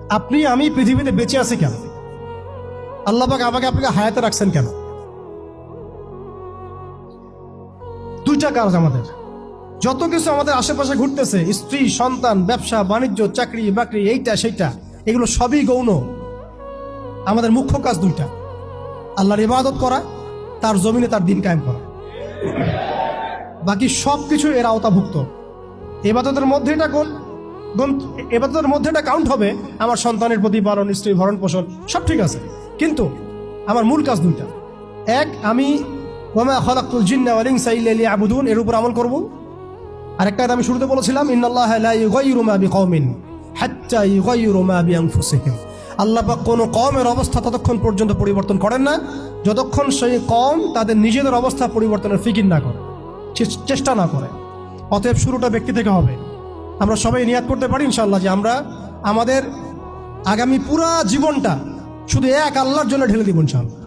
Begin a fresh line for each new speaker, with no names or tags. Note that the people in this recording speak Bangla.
আপনি আমি পৃথিবীতে বেঁচে আছি কেন? আল্লাহ পাক আমাকে আপনাকে হায়াতে রাখছেন কেন? দুইটা কাজ আমাদের। যত কিছু আমাদের আশেপাশে ঘুরতেছে, স্ত্রী, সন্তান, ব্যবসা বাণিজ্য, চাকরি বাকরি, এইটা সেইটা, এগুলো সবই গৌণ। আমাদের মুখ্য কাজ দুইটা: আল্লাহর ইবাদত করা, তার জমিনে তার দিন কায়েম করা। বাকি সব কিছু এর আওতাভুক্ত। ইবাদতের মধ্যে এটা এবাদতের মধ্যে এটা কাউন্ট হবে। আমার সন্তানের প্রতিপালন, স্ত্রী ভরণ পোষণ সব ঠিক আছে, কিন্তু আমার মূল কাজ দুইটা। এক, আমি ওয়ামা খালাকতুল জিন্না ওয়াল ইনসা ইল্লা লিয়াবুদুন, এর উপর আমল করব। আরেকটা আমি শুরুতে বলেছিলাম, ইন্নাল্লাহা লা ইউগাইয়িরু মা বিকওমিন হাত্তা ইউগাইয়িরু মা বিআনফুসিহিম। আল্লাহ পাক কোনো কওমের অবস্থা ততক্ষণ পর্যন্ত পরিবর্তন করেন না যতক্ষণ সেই কওম তাদের নিজেদের অবস্থা পরিবর্তনের ফিকির না করে, চেষ্টা না করে। অতএব শুরুটা ব্যক্তি থেকে হবে। আমরা সবাই নিয়াত করতে পারি ইনশাআল্লাহ যে আমরা আমাদের আগামী পুরা জীবনটা শুধু এক আল্লাহর জন্য ঢেলে দিব ইনশাআল্লাহ।